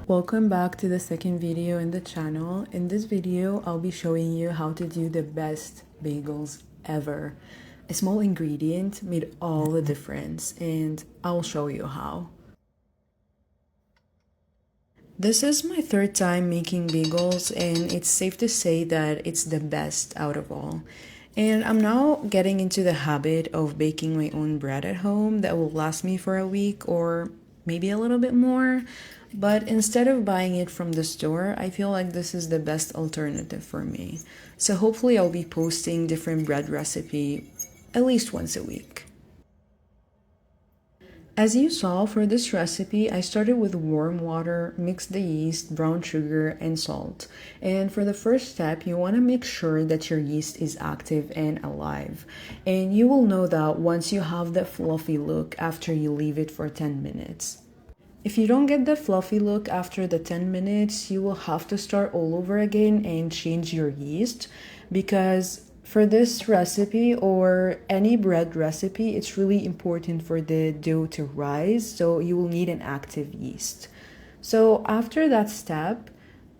Welcome back to the second video in the channel. In this video, I'll be showing you how to do the best bagels ever. A small ingredient made all the difference, and I'll show you how. This is my third time making bagels, and it's safe to say that it's the best out of all. And I'm now getting into the habit of baking my own bread at home that will last me for a week or maybe a little bit more. But instead of buying it from the store, I feel like this is the best alternative for me. So hopefully I'll be posting different bread recipe at least once a week. As you saw, for this recipe, I started with warm water, mixed the yeast, brown sugar, and salt. And for the first step, you want to make sure that your yeast is active and alive. And you will know that once you have that fluffy look after you leave it for 10 minutes. If you don't get the fluffy look after the 10 minutes, you will have to start all over again and change your yeast, because for this recipe or any bread recipe, it's really important for the dough to rise, so you will need an active yeast. So after that step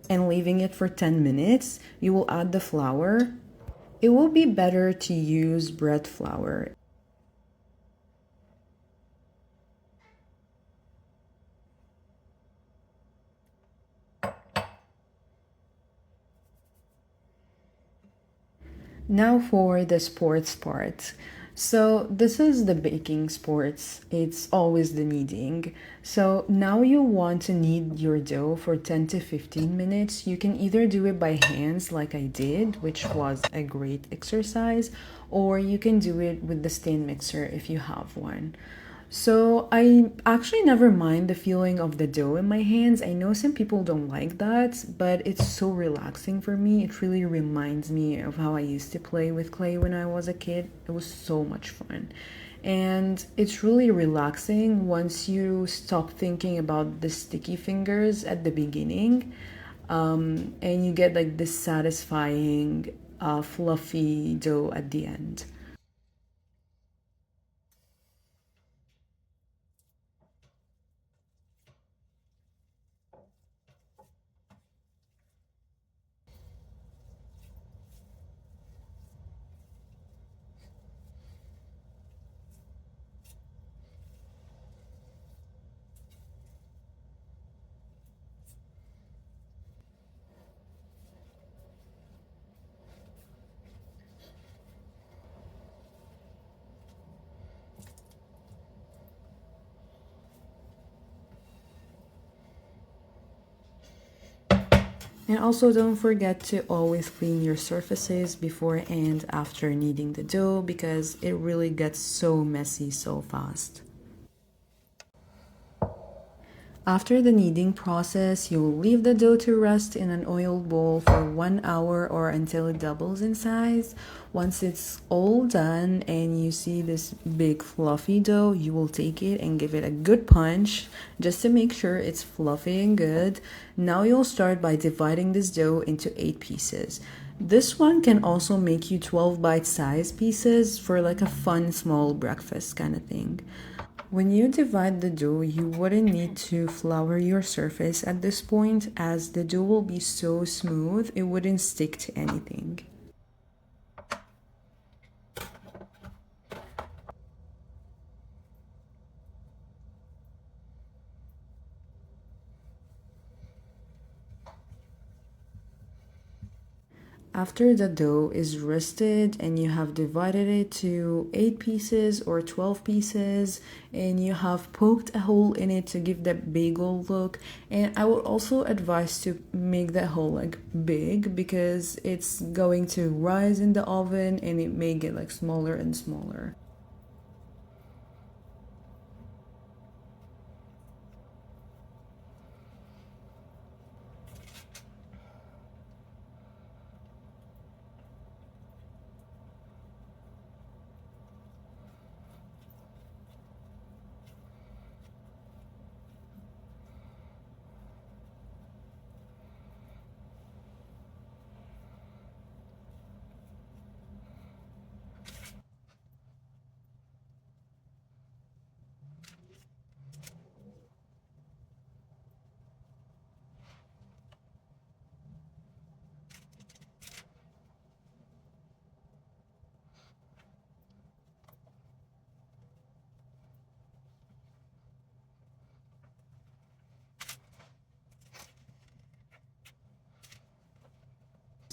and leaving it for 10 minutes, you will add the flour. It will be better to use bread flour. Now for the sports part. So this is the baking sports. It's always the kneading. So now you want to knead your dough for 10 to 15 minutes. You can either do it by hands like I did, which was a great exercise, or you can do it with the stand mixer if you have one. So I actually never mind the feeling of the dough in my hands. I know some people don't like that, but it's so relaxing for me. It really reminds me of how I used to play with clay when I was a kid. It was so much fun. And it's really relaxing once you stop thinking about the sticky fingers at the beginning, and you get like this satisfying, fluffy dough at the end. And also don't forget to always clean your surfaces before and after kneading the dough, because it really gets so messy so fast. After the kneading process, you will leave the dough to rest in an oiled bowl for 1 hour or until it doubles in size. Once it's all done and you see this big fluffy dough, you will take it and give it a good punch just to make sure it's fluffy and good. Now you'll start by dividing this dough into 8 pieces. This one can also make you 12 bite-sized pieces for like a fun small breakfast kind of thing. When you divide the dough, you wouldn't need to flour your surface at this point, as the dough will be so smooth it wouldn't stick to anything. After the dough is rested and you have divided it to 8 pieces or 12 pieces, and you have poked a hole in it to give that bagel look, and I would also advise to make that hole like big, because it's going to rise in the oven and it may get like smaller and smaller.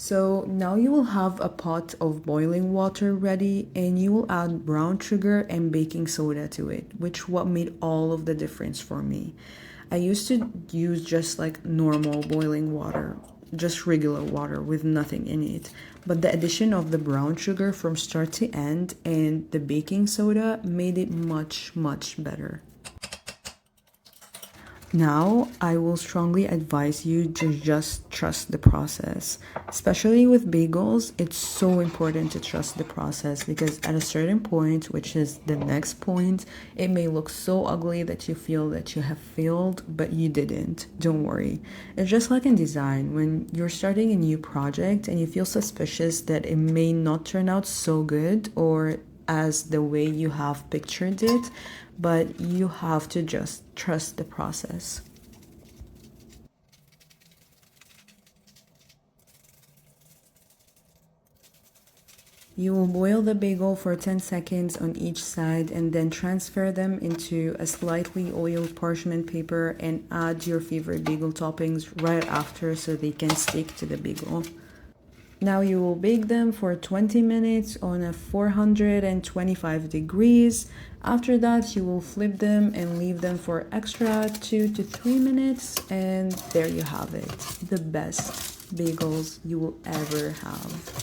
So now you will have a pot of boiling water ready, and you will add brown sugar and baking soda to it, which what made all of the difference for me. I used to use just like normal boiling water, just regular water with nothing in it. But the addition of the brown sugar from start to end and the baking soda made it much better. Now, I will strongly advise you to just trust the process. Especially with bagels, it's so important to trust the process because at a certain point, which is the next point, it may look so ugly that you feel that you have failed, but you didn't. Don't worry. It's just like in design, when you're starting a new project and you feel suspicious that it may not turn out so good or as the way you have pictured it, but you have to just trust the process. You will boil the bagel for 10 seconds on each side and then transfer them into a slightly oiled parchment paper and add your favorite bagel toppings right after so they can stick to the bagel. Now you will bake them for 20 minutes on a 425 degrees. After that, you will flip them and leave them for extra 2 to 3 minutes, and there you have it. The best bagels you will ever have.